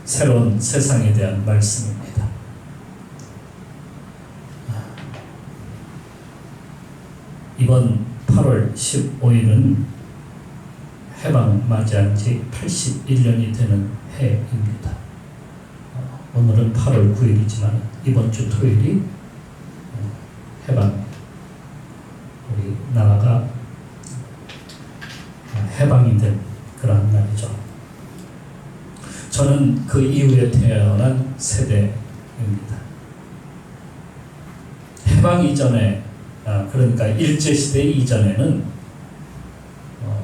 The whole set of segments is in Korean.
새로운 세상에 대한 말씀입니다. 이번 8월 15일은 해방 맞이한 지 81년이 되는 해입니다. 오늘은 8월 9일이지만 이번 주 토요일이 해방, 우리 나라가 해방이 된 그런 날이죠. 저는 그 이후에 태어난 세대입니다. 해방 이전에, 그러니까 일제시대 이전에는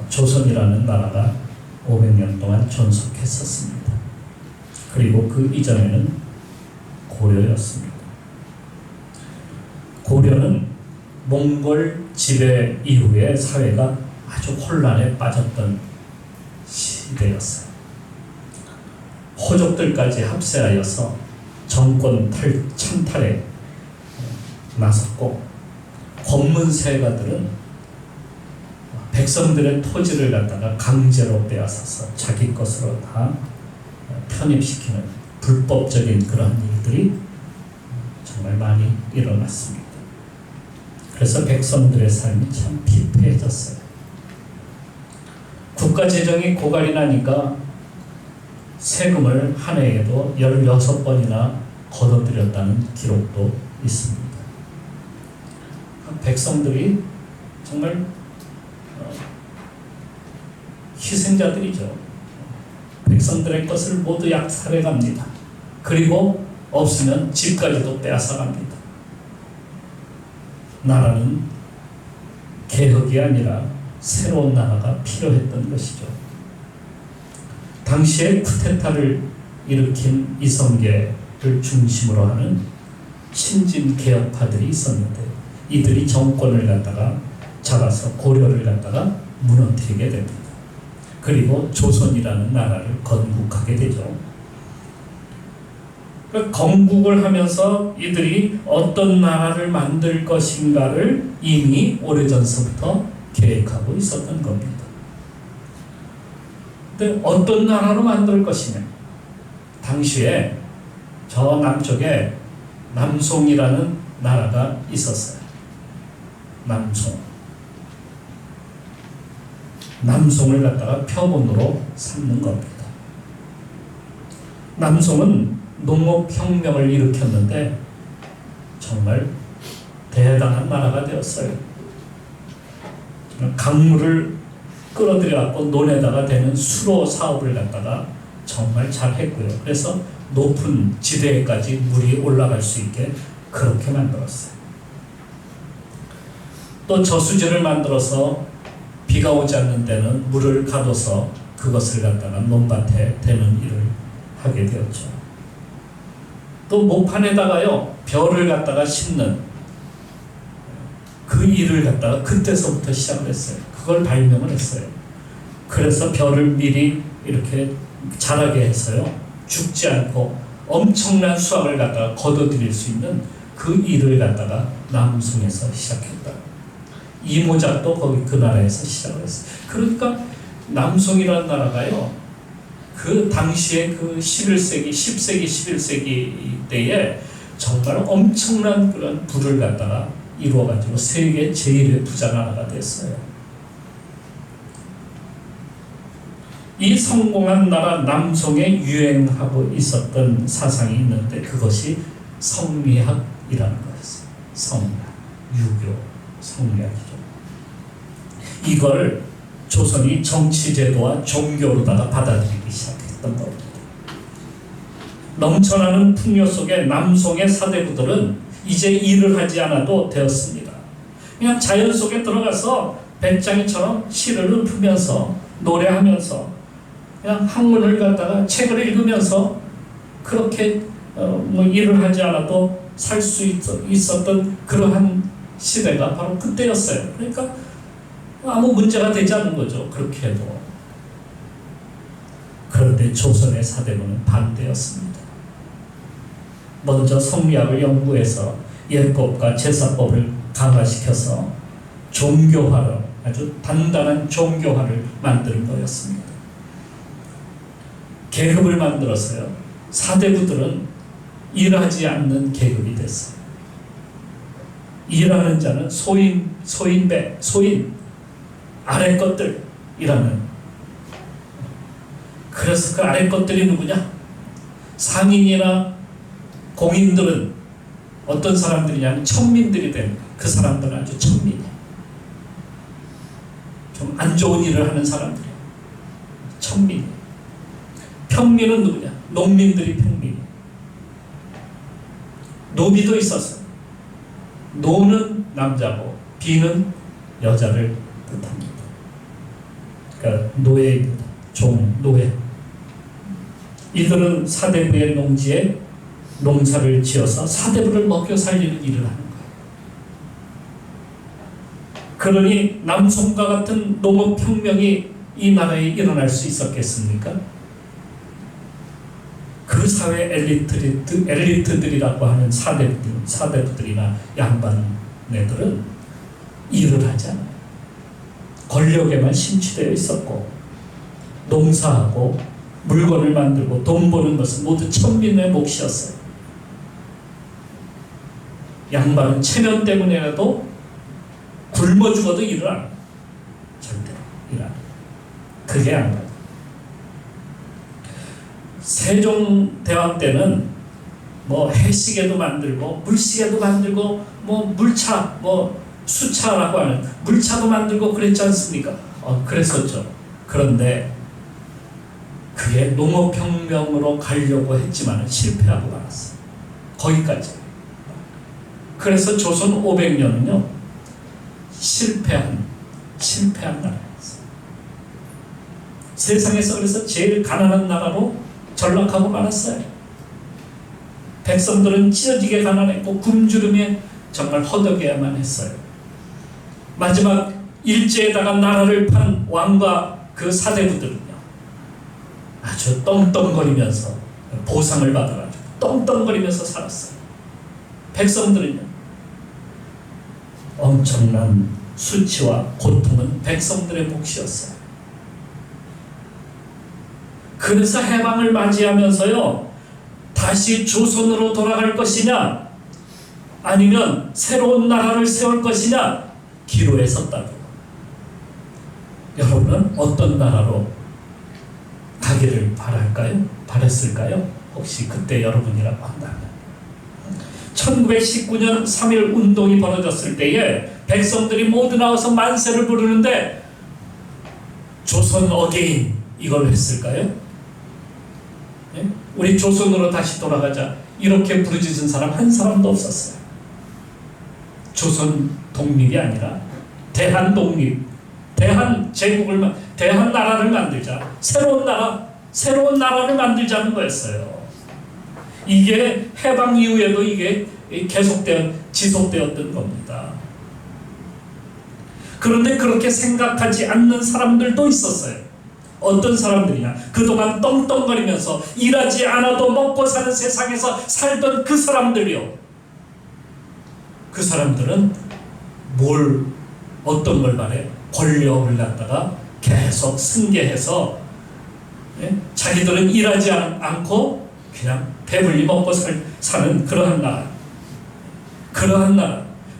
조선이라는 나라가 500년 동안 존속했었습니다. 그리고 그 이전에는 고려였습니다. 고려는 몽골 지배 이후에 사회가 아주 혼란에 빠졌던 시대였어요. 호족들까지 합세하여서 정권 찬탈에 나섰고, 권문세가들은 백성들의 토지를 갖다가 강제로 빼앗아서 자기 것으로 다 편입시키는 불법적인 그런 일들이 정말 많이 일어났습니다. 그래서 백성들의 삶이 참 피폐해졌어요. 국가 재정이 고갈이 나니까 세금을 한 해에도 16번이나 걷어들였다는 기록도 있습니다. 백성들이 정말 희생자들이죠. 백성들의 것을 모두 약탈해 갑니다. 그리고 없으면 집까지도 빼앗아 갑니다. 나라는 개혁이 아니라 새로운 나라가 필요했던 것이죠. 당시에 쿠데타를 일으킨 이성계를 중심으로 하는 신진개혁파들이 있었는데, 이들이 정권을 갖다가 잡아서 고려를 갖다가 무너뜨리게 됩니다. 그리고 조선이라는 나라를 건국하게 되죠. 건국을 하면서 이들이 어떤 나라를 만들 것인가를 이미 오래전서부터 계획하고 있었던 겁니다. 근데 어떤 나라로 만들 것이냐? 당시에 저 남쪽에 남송이라는 나라가 있었어요. 남송을 갖다가 표본으로 삼는 겁니다. 남송은 농업혁명을 일으켰는데 정말 대단한 나라가 되었어요. 강물을 끌어들여갖고 논에다가 대는 수로 사업을 갖다가 정말 잘했고요. 그래서 높은 지대에까지 물이 올라갈 수 있게 그렇게 만들었어요. 또 저수지를 만들어서 비가 오지 않는 데는 물을 가둬서 그것을 갖다가 논밭에 대는 일을 하게 되었죠. 또 모판에다가요, 별을 갖다가 심는 그 일을 갖다가 그때서부터 시작을 했어요. 그걸 발명을 했어요. 그래서 별을 미리 이렇게 자라게 해서요, 죽지 않고 엄청난 수확을 갖다가 거둬들일 수 있는 그 일을 갖다가 남송에서 시작했다. 이모작도 거기 그 나라에서 시작을 했어요. 그러니까 남송이라는 나라가요, 그 당시에 그 11세기, 10세기, 11세기 때에 정말 엄청난 그런 부를 갖다가 이루어가지고 세계 제1의 부자 나라가 됐어요. 이 성공한 나라 남송에 유행하고 있었던 사상이 있는데, 그것이 성리학이라는 거였어요. 성리학, 유교, 성리학이죠. 이걸 조선이 정치제도와 종교로다가 받아들이기 시작했던 겁니다. 넘쳐나는 풍요 속에 남송의 사대부들은 이제 일을 하지 않아도 되었습니다. 그냥 자연 속에 들어가서 배짱이처럼 시를 읊으면서 노래하면서 그냥 학문을 갖다가 책을 읽으면서 그렇게 일을 하지 않아도 살 수 있었던 그러한 시대가 바로 그때였어요. 그러니까 아무 문제가 되지 않는 거죠. 그렇게 해도. 그런데 조선의 사대부는 반대였습니다. 먼저 성리학을 연구해서 예법과 제사법을 강화시켜서 종교화를, 아주 단단한 종교화를 만드는 거였습니다. 계급을 만들었어요. 사대부들은 일하지 않는 계급이 됐어요. 일하는 자는 소인, 아래 것들 일하는. 그래서 그 아래 것들이 누구냐? 상인이나 공인들은 어떤 사람들이냐면 천민들이 되는 거예요. 그 사람들은 아주 천민이에요. 좀 안 좋은 일을 하는 사람들이에요. 천민. 평민은 누구냐? 농민들이 평민이에요. 노비도 있었어요. 노는 남자고 비는 여자를 뜻합니다. 그러니까 노예입니다. 노예. 이들은 사대부의 농지에 농사를 지어서 사대부를 먹여 살리는 일을 하는 거예요. 그러니 남송과 같은 농업혁명이 이 나라에 일어날 수 있었겠습니까? 그 사회 엘리트들이라고 하는 사대부들이나 양반네들은 일을 하지 않아요. 권력에만 심취되어 있었고 농사하고 물건을 만들고 돈 버는 것은 모두 천민의 몫이었어요. 양반은 체면 때문에라도 굶어 죽어도 일을 안 해요. 절대로 일 안 해요. 그게 양반. 세종대왕 때는 뭐 해시계도 만들고 물시계도 만들고 뭐 물차 뭐 수차라고 하는 물차도 만들고 그랬지 않습니까? 그랬었죠. 그런데 그게 농업혁명으로 가려고 했지만 실패하고 말았어요. 거기까지. 그래서 조선 500년은요 실패한 나라였어요. 세상에서 그래서 제일 가난한 나라로 전락하고 말았어요. 백성들은 찢어지게 가난했고 굶주림에 정말 허덕여야만 했어요. 마지막 일제에다가 나라를 판 왕과 그 사대부들은요 아주 떵떵거리면서 보상을 받아가지고 떵떵거리면서 살았어요. 백성들은요 엄청난 수치와 고통은 백성들의 몫이었어요. 그래서 해방을 맞이하면서요 다시 조선으로 돌아갈 것이냐 아니면 새로운 나라를 세울 것이냐 기로에 섰다고. 여러분은 어떤 나라로 가기를 바랬을까요? 혹시 그때 여러분이라고 한다면 1919년 3.1 운동이 벌어졌을 때에 백성들이 모두 나와서 만세를 부르는데 조선 어게인 이걸 했을까요? 예? 우리 조선으로 다시 돌아가자 이렇게 부르짖은 사람 한 사람도 없었어요. 조선 독립이 아니라 대한 독립, 대한 제국을, 대한 나라를 만들자, 새로운 나라를 만들자는 거였어요. 이게 해방 이후에도 이게 지속되었던 겁니다. 그런데 그렇게 생각하지 않는 사람들도 있었어요. 어떤 사람들이냐? 그동안 떵떵거리면서 일하지 않아도 먹고 사는 세상에서 살던 그 사람들이요. 그 사람들은 어떤 걸 말해요? 권력을 갖다가 계속 승계해서 자기들은 일하지 않고 그냥 배불리 먹고 사는 그러한 나라.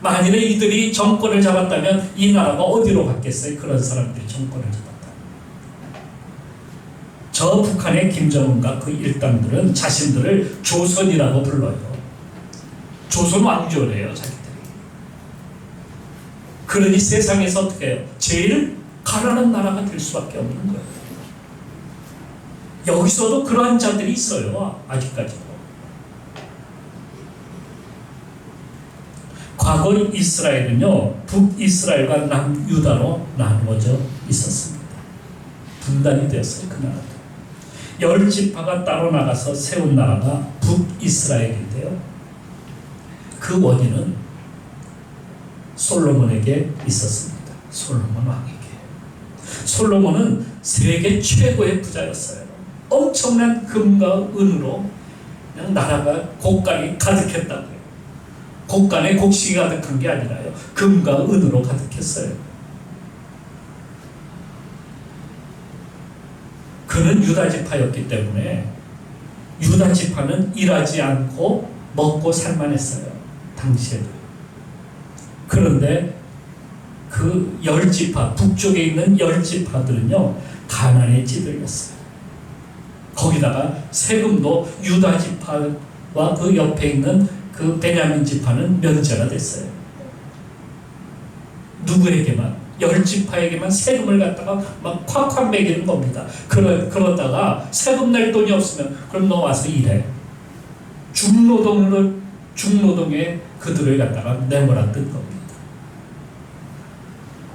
만일에 이들이 정권을 잡았다면 이 나라가 어디로 갔겠어요? 그런 사람들이 정권을 잡았다. 저 북한의 김정은과 그 일당들은 자신들을 조선이라고 불러요. 조선 왕조래요, 자기들이. 그러니 세상에서 어떻게 해요? 제일 가난한 나라가 될 수밖에 없는 거예요. 여기서도 그러한 자들이 있어요, 아직까지도. 과거 이스라엘은요, 북이스라엘과 남유다로 나누어져 있었습니다. 분단이 되었어요, 그 나라도. 10지파가 따로 나가서 세운 나라가 북이스라엘인데요. 그 원인은 솔로몬에게 있었습니다. 솔로몬 왕에게. 솔로몬은 세계 최고의 부자였어요. 엄청난 금과 은으로 그냥 나라가 곡간이 가득했다고요. 곡간에 곡식이 가득한 게 아니라요. 금과 은으로 가득했어요. 그는 유다지파였기 때문에 유다 지파는 일하지 않고 먹고 살만 했어요. 당시에도. 그런데 그 10지파, 북쪽에 있는 10지파들은요, 가난에 찌들렸어요. 거기다가 세금도 유다 지파와 그 옆에 있는 그 베냐민 지파는 면제가 됐어요. 누구에게만? 10지파에게만 세금을 갖다가 막 콱콱 매기는 겁니다. 그러다가 세금 낼 돈이 없으면 그럼 너 와서 일해. 중노동에 그들을 갖다가 내몰았던 겁니다.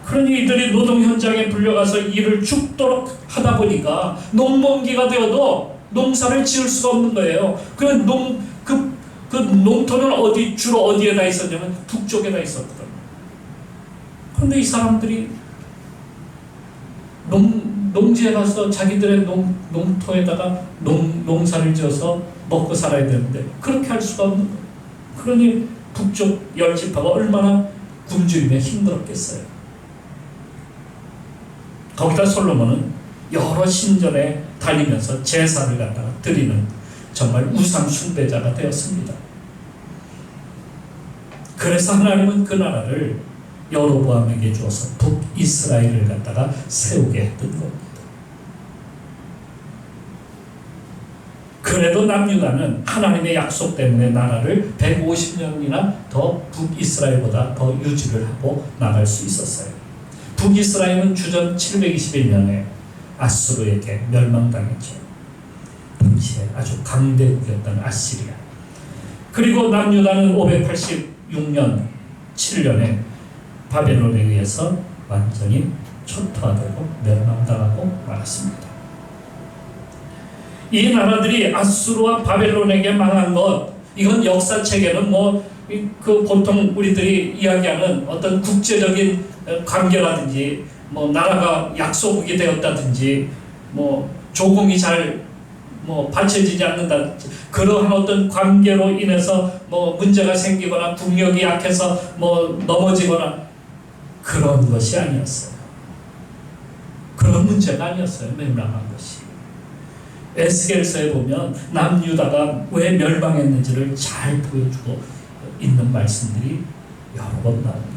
그러니 이들이 노동 현장에 불려가서 일을 죽도록 하다 보니까 농번기가 되어도 농사를 지을 수가 없는 거예요. 그 농토는 주로 어디에다 있었냐면 북쪽에다 있었거든요. 그런데 이 사람들이 농지에 가서 자기들의 농토에다가 농사를 지어서 먹고 살아야 되는데 그렇게 할 수가 없는 거예요. 그러니 북쪽 10지파가 얼마나 굶주리며 힘들었겠어요. 거기다 솔로몬은 여러 신전에 다니면서 제사를 갖다가 드리는 정말 우상 숭배자가 되었습니다. 그래서 하나님은 그 나라를 여로보암에게 주어서 북이스라엘을 갖다가 세우게 했던 겁니다. 그래도 남유다는 하나님의 약속 때문에 나라를 150년이나 더 북이스라엘보다 더 유지를 하고 나갈 수 있었어요. 북이스라엘은 주전 721년에 아수르에게 멸망당했죠. 당시에 아주 강대국이었던 아시리아. 그리고 남유다는 586년 7년에 바벨론에 의해서 완전히 초토화되고 멸망당하고 말았습니다. 이 나라들이 아수르와 바벨론에게 망한 것, 이건 역사책에는 보통 우리들이 이야기하는 어떤 국제적인 관계라든지 나라가 약소국이 되었다든지 조공이 잘 받쳐지지 않는다든지 그러한 어떤 관계로 인해서 문제가 생기거나 국력이 약해서 넘어지거나 그런 것이 아니었어요. 그런 문제가 아니었어요. 멸망한 것이. 에스겔서에 보면 남유다가 왜 멸망했는지를 잘 보여주고 있는 말씀들이 여러 번 나옵니다.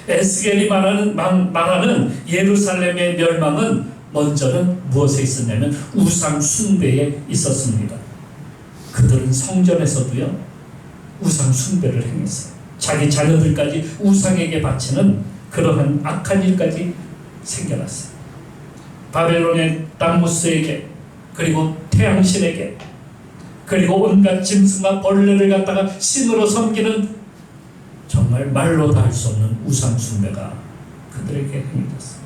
에스겔이 말하는 예루살렘의 멸망은 먼저는 무엇에 있었냐면 우상 숭배에 있었습니다. 그들은 성전에서도요 우상 숭배를 행했어요. 자기 자녀들까지 우상에게 바치는 그러한 악한 일까지 생겨났어요. 바벨론의 담무스에게, 그리고 태양신에게, 그리고 온갖 짐승과 벌레를 갖다가 신으로 섬기는 정말 말로 다 할 수 없는 우상 숭배가 그들에게 행해졌어요.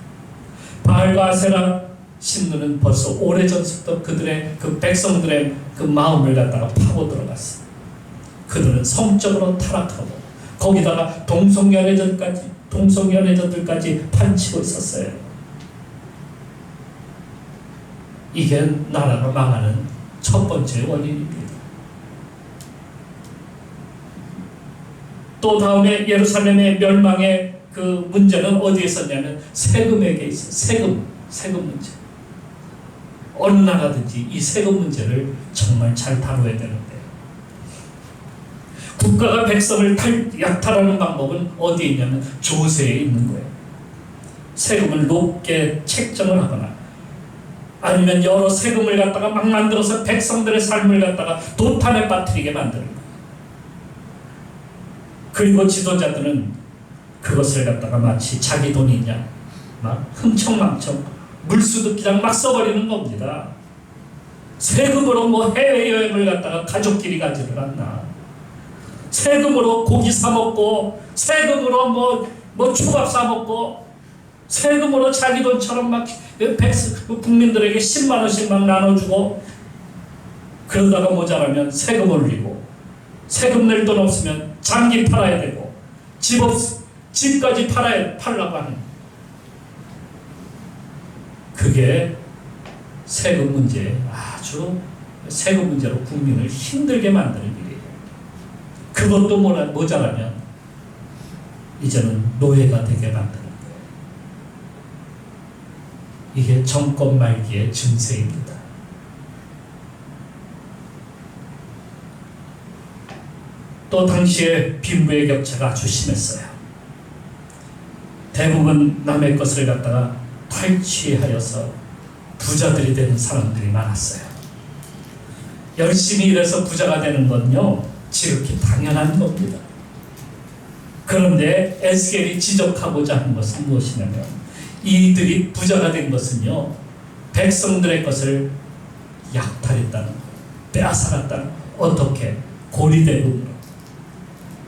바알과 아세라 신들은 벌써 오래전부터 그들의 그 백성들의 그 마음을 갖다가 파고 들어갔어요. 그들은 성적으로 타락하고 거기다가 동성연애전들까지 판치고 있었어요. 이게 나라가 망하는 첫 번째 원인입니다. 또 다음에 예루살렘의 멸망의 그 문제는 어디에 있었냐면 세금에게 있어요. 세금 문제. 어느 나라든지 이 세금 문제를 정말 잘 다뤄야 되는데 국가가 백성을 약탈하는 방법은 어디에 있냐면 조세에 있는 거예요. 세금을 높게 책정을 하거나 아니면 여러 세금을 갖다가 막 만들어서 백성들의 삶을 갖다가 도탄에 빠뜨리게 만드는 거예요. 그리고 지도자들은 그것을 갖다가 마치 자기 돈이냐 막 흥청망청 물수득기장 막 써버리는 겁니다. 세금으로 해외여행을 갖다가 가족끼리 가지를 않나, 세금으로 고기 사 먹고, 세금으로 초밥 사 먹고, 세금으로 자기 돈처럼 막 국민들에게 10만 원씩 막 나눠주고, 그러다가 모자라면 세금 올리고, 세금 낼 돈 없으면 장기 팔아야 되고, 집까지 팔라고 하는, 그게 세금 문제, 아주 세금 문제로 국민을 힘들게 만드는 일이에요. 그것도 모자라면 이제는 노예가 되게 만드는 거예요. 이게 정권 말기의 증세입니다. 또 당시에 빈부의 격차가 아주 심했어요. 대부분 남의 것을 갖다가 탈취하여서 부자들이 되는 사람들이 많았어요. 열심히 일해서 부자가 되는 건요, 지극히 당연한 겁니다. 그런데 에스겔이 지적하고자 하는 것은 무엇이냐면, 이들이 부자가 된 것은요, 백성들의 것을 약탈했다는 거예요. 빼앗아갔다는 거예요. 어떻게? 고리대금으로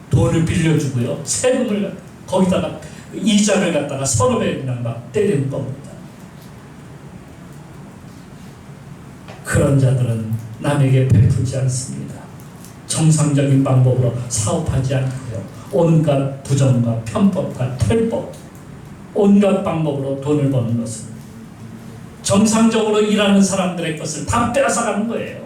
돈을 빌려주고요, 세금을 거기다가 이자를 갖다가 서너 배나 막 때리는 겁니다. 그런 자들은 남에게 베풀지 않습니다. 정상적인 방법으로 사업하지 않고요, 온갖 부정과 편법과 탈법, 온갖 방법으로 돈을 버는 것은 정상적으로 일하는 사람들의 것을 다 빼앗아가는 거예요.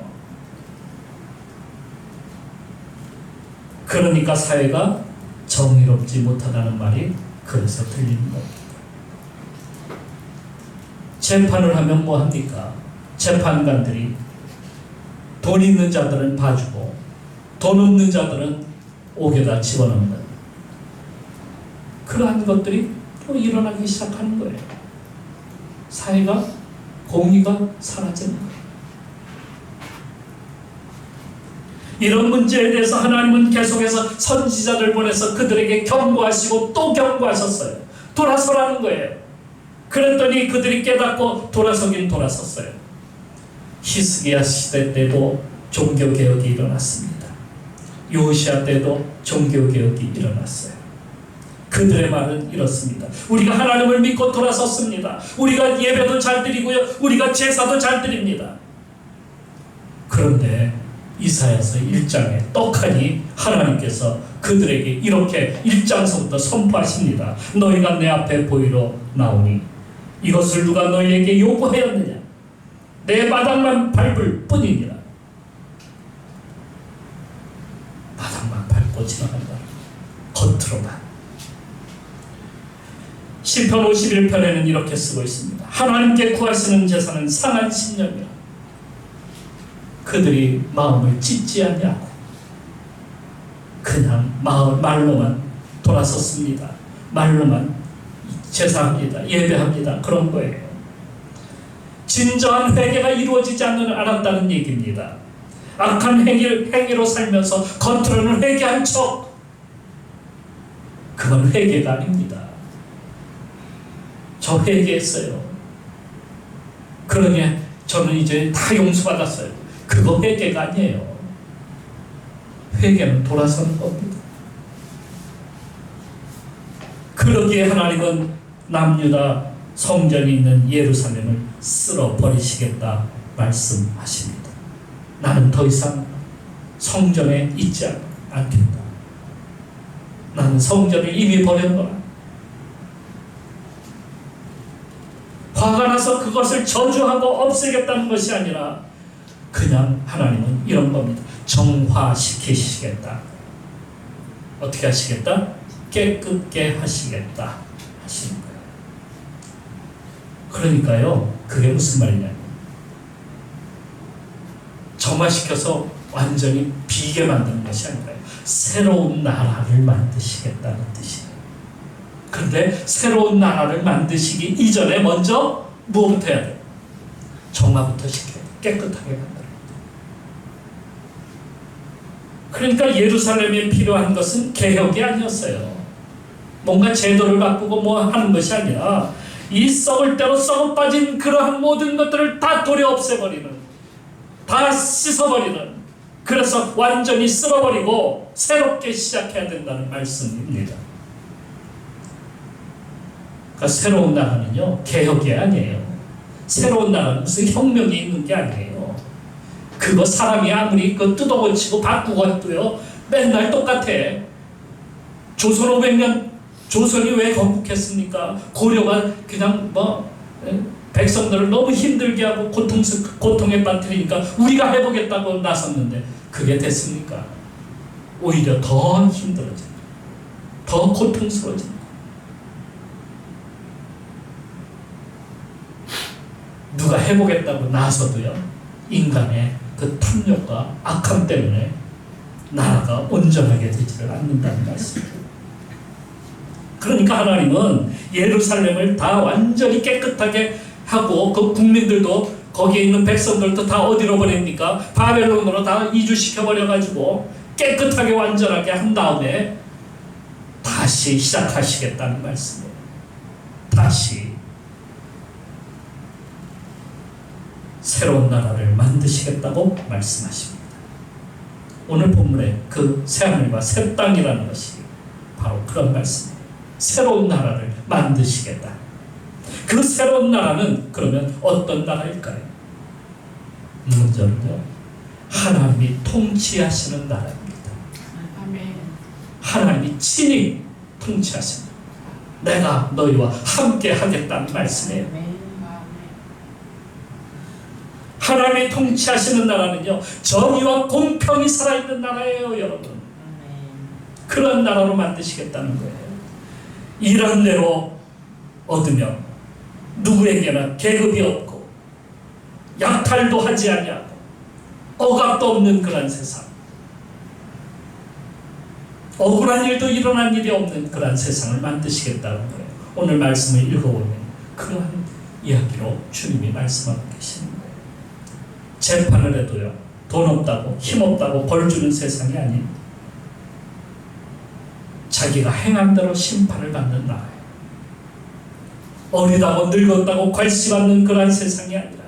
그러니까 사회가 정의롭지 못하다는 말이 그래서 들리는 겁니다. 재판을 하면 뭐합니까? 재판관들이 돈 있는 자들은 봐주고 돈 없는 자들은 옥에다 집어넣는 거예요. 그러한 것들이 또 일어나기 시작하는 거예요. 사회가, 공의가 사라지는 거예요. 이런 문제에 대해서 하나님은 계속해서 선지자를 보내서 그들에게 경고하시고 또 경고하셨어요. 돌아서라는 거예요. 그랬더니 그들이 깨닫고 돌아서긴 돌아섰어요. 히스기야 시대 때도 종교개혁이 일어났습니다. 요시야 때도 종교개혁이 일어났어요. 그들의 말은 이렇습니다. 우리가 하나님을 믿고 돌아섰습니다. 우리가 예배도 잘 드리고요, 우리가 제사도 잘 드립니다. 그런데 이사야서 1장에 떡하니 하나님께서 그들에게 이렇게 1장서부터 선포하십니다. 너희가 내 앞에 보이러 나오니 이것을 누가 너희에게 요구하였느냐? 내 마당만 밟을 뿐이니라. 마당만 밟고 지나간다. 겉으로만. 시편 51편에는 이렇게 쓰고 있습니다. 하나님께 구하시는 제사는 상한 심령이라. 그들이 마음을 찢지 않냐고 그냥 말로만 돌아섰습니다. 말로만 제사합니다. 예배합니다. 그런 거예요. 진정한 회개가 이루어지지 않았다는 얘기입니다. 악한 행위로 살면서 겉으로는 회개한 척, 그건 회개가 아닙니다. 저 회개했어요. 그러니 저는 이제 다 용서받았어요. 그거 회개가 아니에요. 회개는 돌아서는 겁니다. 그러기에 하나님은 남유다 성전이 있는 예루살렘을 쓸어버리시겠다 말씀하십니다. 나는 더 이상 성전에 있지 않겠다. 나는 성전을 이미 버렸노라. 화가 나서 그것을 저주하고 없애겠다는 것이 아니라 그냥 하나님은 이런 겁니다. 정화시키시겠다. 어떻게 하시겠다? 깨끗게 하시겠다 하시는 거예요. 그러니까요, 그게 무슨 말이냐면 정화시켜서 완전히 비게 만드는 것이 아니라요, 새로운 나라를 만드시겠다는 뜻이에요. 그런데 새로운 나라를 만드시기 이전에 먼저 무엇부터 해야 돼요? 정화부터 시켜야 돼요. 깨끗하게 만들어야 돼요. 그러니까 예루살렘에 필요한 것은 개혁이 아니었어요. 뭔가 제도를 바꾸고 뭐 하는 것이 아니라 이 썩을 대로 썩어 빠진 그러한 모든 것들을 다 도려 없애버리는, 다 씻어버리는, 그래서 완전히 쓸어버리고 새롭게 시작해야 된다는 말씀입니다. 그러니까 새로운 나라는요, 개혁이 아니에요. 새로운 나라는 무슨 혁명이 있는 게 아니에요. 그거 사람이 아무리 그 뜯어고치고 바꾸고 해도요, 맨날 똑같아. 조선 500년, 조선이 왜 건국했습니까? 고려가 그냥 백성들을 너무 힘들게 하고 고통에 빠뜨리니까 우리가 해보겠다고 나섰는데 그게 됐습니까? 오히려 더 힘들어지고 더 고통스러워지고. 누가 해보겠다고 나서도요, 인간의 그 탐욕과 악함 때문에 나라가 온전하게 되지를 않는다는 말씀입니다. 그러니까 하나님은 예루살렘을 다 완전히 깨끗하게 하고 그 국민들도 거기에 있는 백성들도 다 어디로 보냅니까? 바벨론으로 다 이주시켜버려가지고 깨끗하게 완전하게 한 다음에 다시 시작하시겠다는 말씀이에요. 다시 새로운 나라를 만드시겠다고 말씀하십니다. 오늘 본문의 그 새하늘과 새 땅이라는 것이 바로 그런 말씀이에요. 새로운 나라를 만드시겠다. 그 새로운 나라는 그러면 어떤 나라일까요? 먼저는요, 하나님이 통치하시는 나라입니다. 아멘. 하나님이 친히 통치하십니다. 내가 너희와 함께 하겠다는 말씀이에요. 아멘. 하나님이 통치하시는 나라는요, 정의와 공평이 살아있는 나라예요, 여러분. 그런 나라로 만드시겠다는 거예요. 이런 대로 얻으며 누구에게나 계급이 없고 약탈도 하지 아니하고 억압도 없는 그런 세상, 억울한 일도 일어난 일이 없는 그런 세상을 만드시겠다는 거예요. 오늘 말씀을 읽어보면 그러한 이야기로 주님이 말씀하고 계시는 거예요. 재판을 해도요, 돈 없다고 힘 없다고 벌 주는 세상이 아닌 자기가 행한 대로 심판을 받는 나라예요. 어리다고 늙었다고 괄시받는 그러한 세상이 아니라요.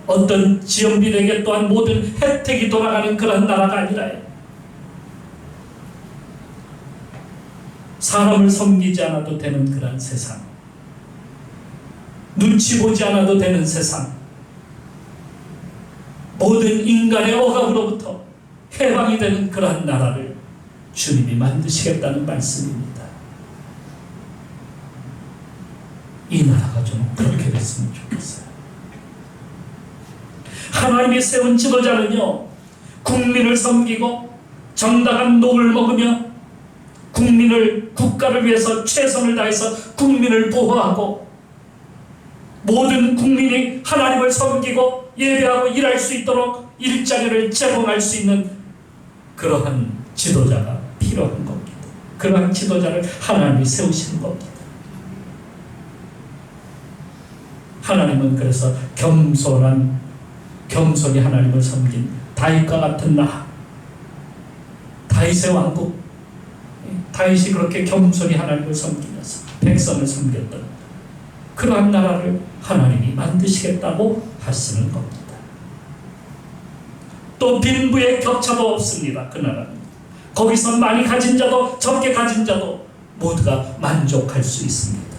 어떤 지연빈에게 또한 모든 혜택이 돌아가는 그런 나라가 아니라요. 사람을 섬기지 않아도 되는 그런 세상, 눈치 보지 않아도 되는 세상, 모든 인간의 억압으로부터 해방이 되는 그러한 나라를 주님이 만드시겠다는 말씀입니다. 이 나라가 좀 그렇게 됐으면 좋겠어요. 하나님이 세운 지도자는요, 국민을 섬기고 정당한 녹을 먹으며 국가를 위해서 최선을 다해서 국민을 보호하고 모든 국민이 하나님을 섬기고 예배하고 일할 수 있도록 일자리를 제공할 수 있는 그러한 지도자가 필요한 겁니다. 그러한 지도자를 하나님이 세우시는 겁니다. 하나님은 그래서 겸손히 하나님을 섬긴 다윗과 같은 나, 다윗의 왕국, 다윗이 그렇게 겸손히 하나님을 섬기면서 백성을 섬겼던 그러한 나라를 하나님이 만드시겠다고 하시는 겁니다. 또 빈부의 격차도 없습니다. 그 나라는 거기서 많이 가진 자도 적게 가진 자도 모두가 만족할 수 있습니다.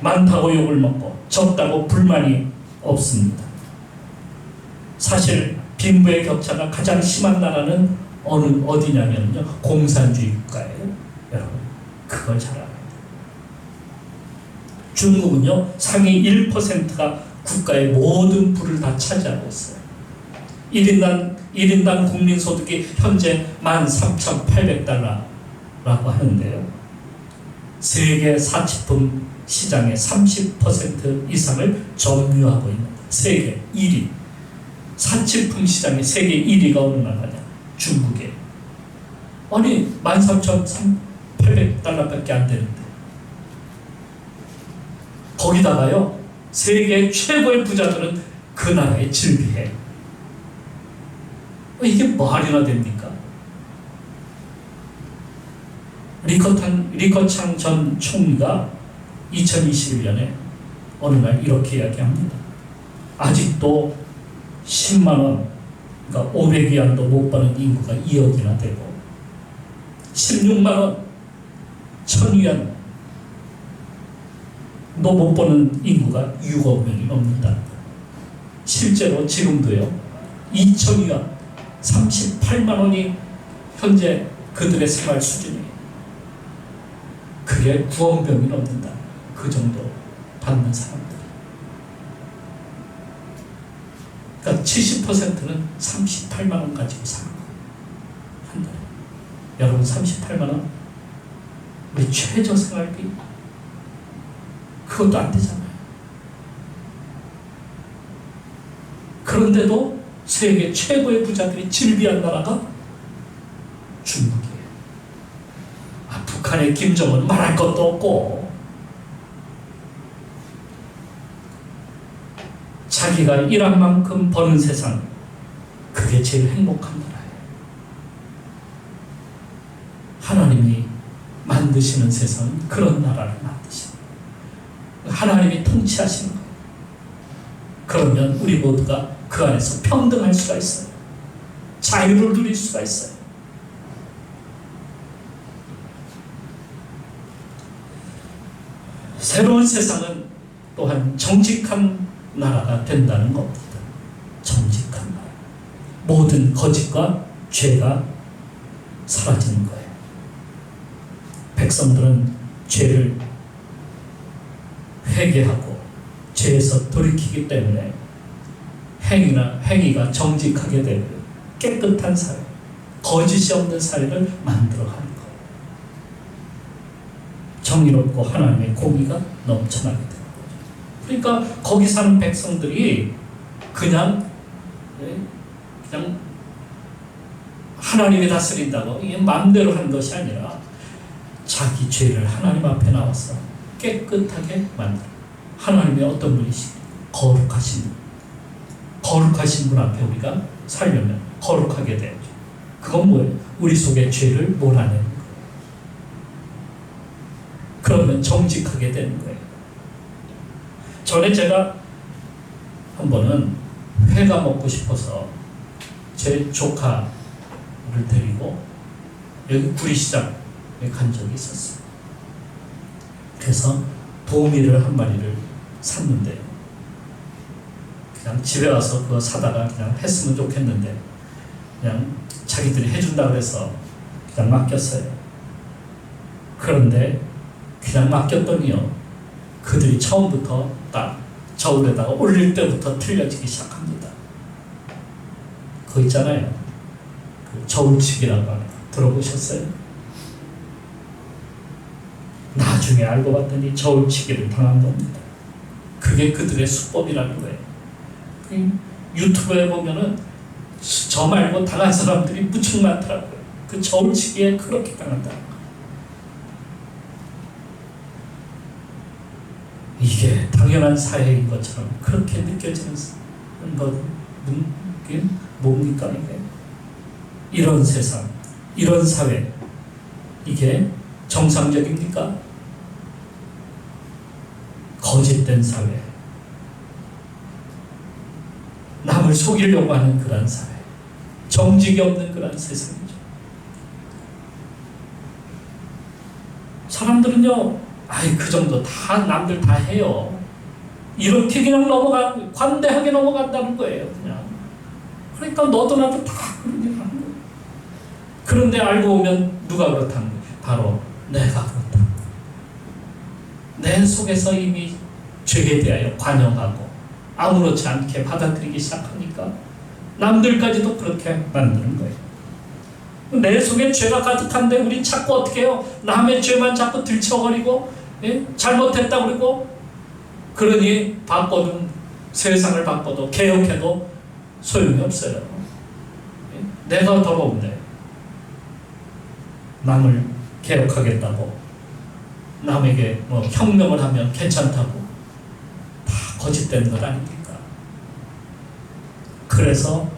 많다고 욕을 먹고 적다고 불만이 없습니다. 사실 빈부의 격차가 가장 심한 나라는 어디냐면요, 공산주의 국가예요. 여러분 그걸 잘 알아요. 중국은요, 상위 1%가 국가의 모든 부를 다 차지하고 있어요. 1인당 국민소득이 현재 13,800달러라고 하는데요, 세계 사치품 시장의 30% 이상을 점유하고 있는 세계 1위, 사치품 시장의 세계 1위가 어느 나라냐? 중국에. 아니 13,800달러밖에 안 되는데 거기다가요, 세계 최고의 부자들은 그 나라에 즐비해. 이게 말이나 됩니까? 리커창 전 총리가 2021년에 어느 날 이렇게 이야기합니다. 아직도 10만원, 그러니까 500위안도 못 버는 인구가 2억이나 되고 16만원, 1000위안 너 못 버는 인구가 6억 명이 넘는다. 실제로 지금도요, 2000위안 38만 원이 현재 그들의 생활 수준이에요. 그게 9억 명이 넘는다. 그 정도 받는 사람들. 그러니까 70%는 38만 원 가지고 사는 거예요. 한 달에. 여러분 38만 원? 우리 최저 생활비? 그것도 안 되잖아요. 그런데도 세계 최고의 부자들이 즐비한 나라가 중국이에요. 북한의 김정은 말할 것도 없고, 자기가 일한 만큼 버는 세상, 그게 제일 행복한 나라예요. 하나님이 만드시는 세상은 그런 나라를 만드시는 거예요. 하나님이 통치하시는 거예요. 그러면 우리 모두가 그 안에서 평등할 수가 있어요. 자유를 누릴 수가 있어요. 새로운 세상은 또한 정직한 나라가 된다는 겁니다. 정직한 나라. 모든 거짓과 죄가 사라지는 거예요. 백성들은 죄를 회개하고 죄에서 돌이키기 때문에 행위가 정직하게 되고 깨끗한 사회, 거짓이 없는 사회를 만들어가는 거예요. 정의롭고 하나님의 공의가 넘쳐나게 되는 거죠. 그러니까 거기 사는 백성들이 그냥 하나님이 다스린다고 이게 마음대로 하는 것이 아니라 자기 죄를 하나님 앞에 나와서 깨끗하게 만들어. 하나님의 어떤 분이십니까? 거룩하신 분 앞에 우리가 살려면 거룩하게 되죠. 그건 뭐예요? 우리 속의 죄를 몰아내는 거예요. 그러면 정직하게 되는 거예요. 전에 제가 한 번은 회가 먹고 싶어서 제 조카를 데리고 여기 구리시장에 간 적이 있었어요. 그래서 도미를 한 마리를 샀는데 그냥 집에 와서 그거 사다가 그냥 했으면 좋겠는데 그냥 자기들이 해준다고 해서 그냥 맡겼어요. 그런데 그냥 맡겼더니요, 그들이 처음부터 딱 저울에다가 올릴 때부터 틀려지기 시작합니다. 그거 있잖아요, 그 저울치기라고 하는 거 들어보셨어요? 나중에 알고 봤더니 저울치기를 당한 겁니다. 그게 그들의 수법이라는 거예요. 유튜브에 보면은 저 말고 당한 사람들이 무척 많더라고요. 그 저울치기에 그렇게 당한다는 거. 이게 당연한 사회인 것처럼 그렇게 느껴지는 것, 이게 뭡니까 이게? 이런 세상, 이런 사회, 이게 정상적입니까? 거짓된 사회, 남을 속이려고 하는 그런 사회, 정직이 없는 그런 세상이죠. 사람들은요, 그 정도 다 남들 다 해요. 이렇게 그냥 관대하게 넘어간다는 거예요, 그냥. 그러니까 너도 나도 다 그런 일 하는 거예요. 그런데 알고 보면 누가 그렇다는 거예요? 바로 내가 그렇다는 거예요. 내 속에서 이미 죄에 대하여 관영하고 아무렇지 않게 받아들이기 시작하니까 남들까지도 그렇게 만드는 거예요. 내 속에 죄가 가득한데 우리 자꾸 어떻게 해요? 남의 죄만 자꾸 들쳐버리고, 잘못했다 그러고, 그러니 세상을 바꿔도 개혁해도 소용이 없어요. 내가 더러운데 남을 개혁하겠다고, 남에게 혁명을 하면 괜찮다고, 다 거짓된 것 아닙니까? 그래서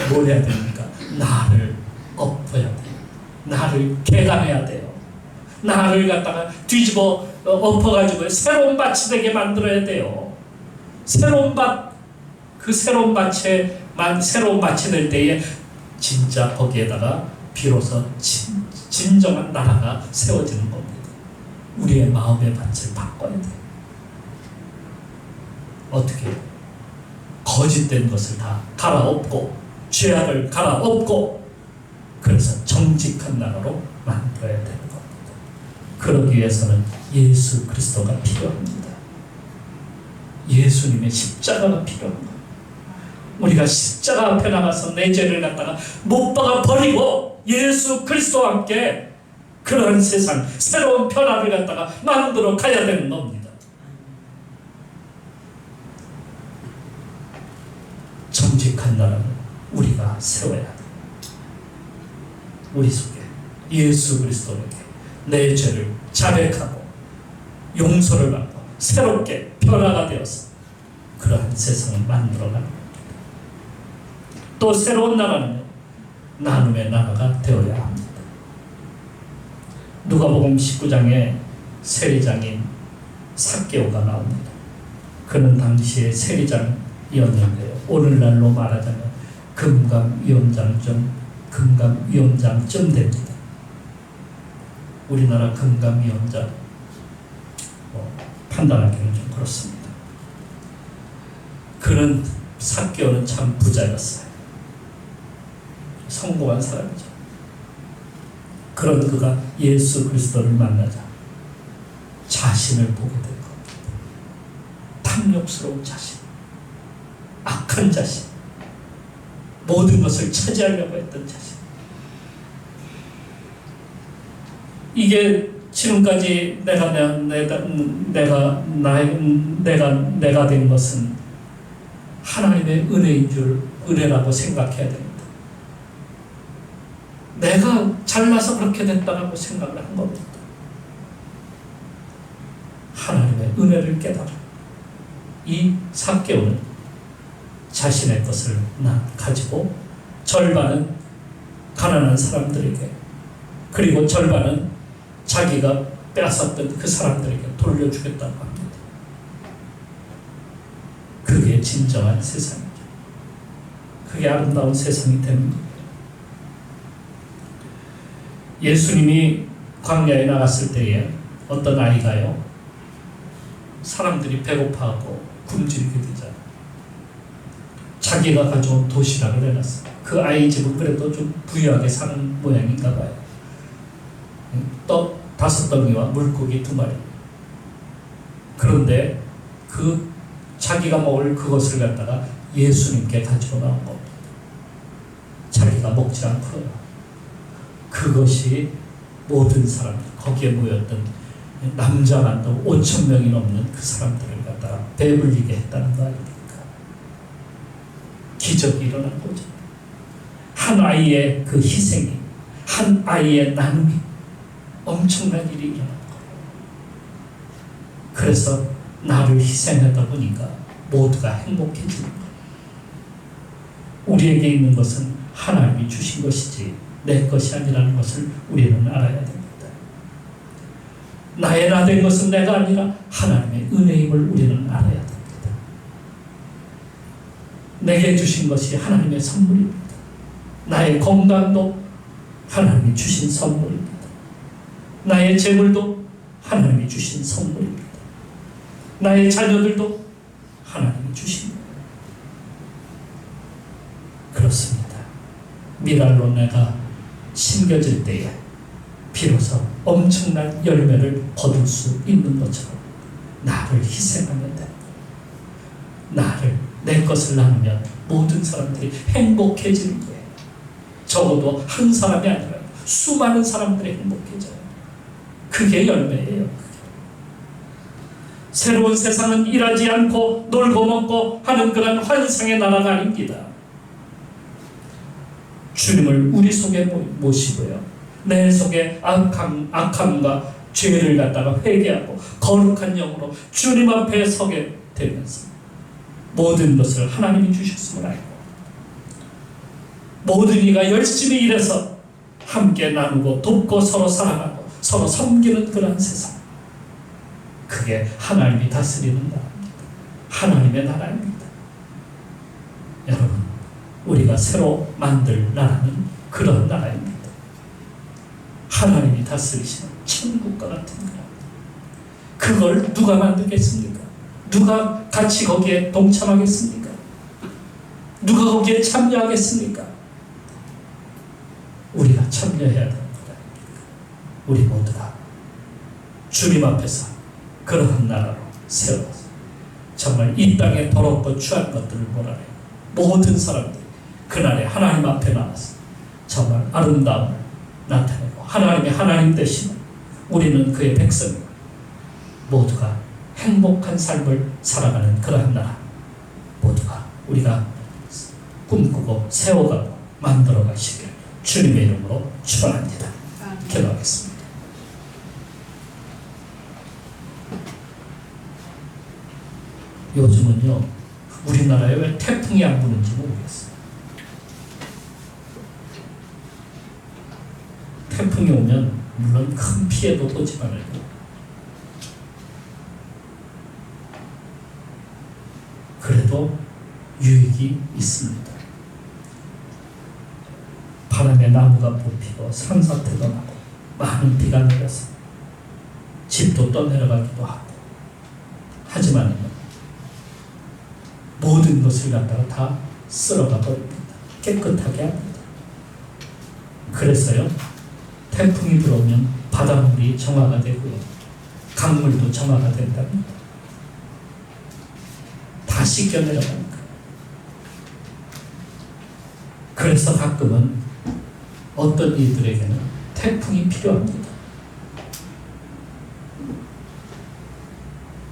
뭘 해야 됩니까? 나를 엎어야 돼요. 나를 개간해야 돼요. 나를 갖다가 뒤집어 엎어가지고 새로운 밭이 되게 만들어야 돼요. 새로운 밭이 될 때에 진짜 거기에다가 비로소 진정한 나라가 세워지는 겁니다. 우리의 마음의 밭을 바꿔야 돼요. 어떻게? 거짓된 것을 다 갈아엎고, 죄악을 갈아엎고, 그래서 정직한 나라로 만들어야 되는 겁니다. 그러기 위해서는 예수 그리스도가 필요합니다. 예수님의 십자가가 필요한 거예요. 우리가 십자가 앞에 나가서 내 죄를 갖다가 못 박아 버리고 예수 그리스도와 함께 그런 세상, 새로운 변화를 갖다가 만들어 가야 되는 겁니다. 거룩한 나라를 우리가 세워야 돼. 우리 속에 예수 그리스도에게 내 죄를 자백하고 용서를 받고 새롭게 변화가 되어서 그러한 세상을 만들어가는 겁니다. 또 새로운 나라는 나눔의 나라가 되어야 합니다. 누가복음 19장에 세리장인 삭개오가 나옵니다. 그는 당시에 세리장이었는데요. 오늘날로 말하자면 금감위원장쯤 됩니다. 우리나라 금감위원장 판단하기는 좀 그렇습니다. 그는 삭개오는 참 부자였어요. 성공한 사람이죠. 그런 그가 예수 그리스도를 만나자 자신을 보게 된 겁니다. 탐욕스러운 자신, 악한 자신, 모든 것을 차지하려고 했던 자신. 이게 지금까지 내가 된 것은 하나님의 은혜인 줄 은혜라고 생각해야 됩니다. 내가 잘나서 그렇게 됐다라고 생각을 한 겁니다. 하나님의 은혜를 깨달아 이 삭개오는 자신의 것을 가지고 절반은 가난한 사람들에게 그리고 절반은 자기가 빼앗았던 그 사람들에게 돌려주겠다고 합니다. 그게 진정한 세상이죠. 그게 아름다운 세상이 되는 겁니다. 예수님이 광야에 나갔을 때에 어떤 아이가요, 사람들이 배고파하고 굶주리게 되잖아요. 자기가 가져온 도시락을 해놨어요. 그 아이 집은 그래도 좀 부유하게 사는 모양인가 봐요. 떡 5덩이와 물고기 2마리. 그런데 그 자기가 먹을 그것을 갖다가 예수님께 가지고 나온 겁니다. 자기가 먹지 않고요. 그것이 모든 사람들, 거기에 모였던 남자만도 5,000명이 넘는 그 사람들을 갖다가 배불리게 했다는 거 아닙니까? 기적이 일어난 거죠. 한 아이의 그 희생이, 한 아이의 나눔이 엄청난 일이 일어난 거예요. 그래서 나를 희생하다 보니까 모두가 행복해지는 거예요. 우리에게 있는 것은 하나님이 주신 것이지 내 것이 아니라는 것을 우리는 알아야 됩니다. 나의 나 된 것은 내가 아니라 하나님의 은혜임을 우리는 알아야 됩니다. 내게 주신 것이 하나님의 선물입니다. 나의 건강도 하나님이 주신 선물입니다. 나의 재물도 하나님이 주신 선물입니다. 나의 자녀들도 하나님이 주신 거예요. 그렇습니다. 미랄로 내가 심겨질 때에 비로소 엄청난 열매를 거둘 수 있는 것처럼 나를 희생하면 됩니다. 나를 내 것을 나누면 모든 사람들이 행복해지는 거예요. 적어도 한 사람이 아니라 수많은 사람들이 행복해져요. 그게 열매예요. 새로운 세상은 일하지 않고 놀고 먹고 하는 그런 환상의 나라가 아닙니다. 주님을 우리 속에 모시고요. 내 속에 악함과 죄를 갖다가 회개하고 거룩한 영으로 주님 앞에 서게 되면서 모든 것을 하나님이 주셨음을 알고 모든 이가 열심히 일해서 함께 나누고 돕고 서로 사랑하고 서로 섬기는 그런 세상, 그게 하나님이 다스리는 나라입니다. 하나님의 나라입니다. 여러분, 우리가 새로 만들 나라는 그런 나라입니다. 하나님이 다스리시는 천국과 같은 나라. 그걸 누가 만들겠습니까? 누가 같이 거기에 동참하겠습니까? 누가 거기에 참여하겠습니까? 우리가 참여해야 됩니다. 우리 모두가 주님 앞에서 그러한 나라로 세워서 정말 이 땅에 더럽고 추한 것들을 몰아내고 모든 사람들이 그날에 하나님 앞에 나와서 정말 아름다움을 나타내고 하나님의 하나님 되시는 우리는 그의 백성이고 모두가 행복한 삶을 살아가는 그러한 나라, 모두가 우리가 꿈꾸고 세워가고 만들어 가시길 주님의 이름으로 축원합니다. 기도하겠습니다. 요즘은요, 우리나라에 왜 태풍이 안 부는지 모르겠어요. 태풍이 오면 물론 큰 피해도 보지 말고 그래도 유익이 있습니다. 바람에 나무가 뽑히고 산사태도 나고 많은 비가 내려서 집도 떠내려가기도 하고, 하지만 모든 것을 갖다가 다 쓸어가 버립니다. 깨끗하게 합니다. 그래서요, 태풍이 들어오면 바닷물이 정화가 되고요, 강물도 정화가 된답니다. 다 씻겨 내려가니까. 그래서 가끔은 어떤 이들에게는 태풍이 필요합니다.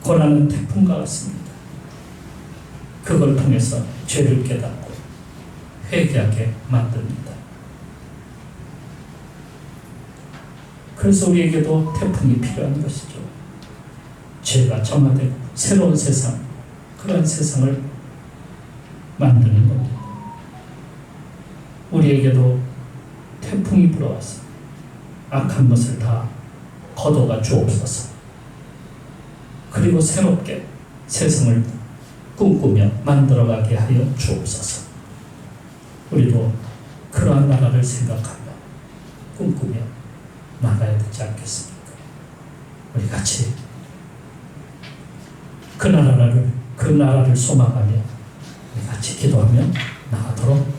고난은 태풍과 같습니다. 그걸 통해서 죄를 깨닫고 회개하게 만듭니다. 그래서 우리에게도 태풍이 필요한 것이죠. 죄가 정화되고 새로운 세상, 그런 세상을 만드는 겁니다. 우리에게도 태풍이 불어와서 악한 것을 다 걷어가 주옵소서. 그리고 새롭게 세상을 꿈꾸며 만들어가게 하여 주옵소서. 우리도 그러한 나라를 생각하며 꿈꾸며 나가야 되지 않겠습니까? 우리 같이 그 나라를 소망하며 우리 같이 기도하며 나가도록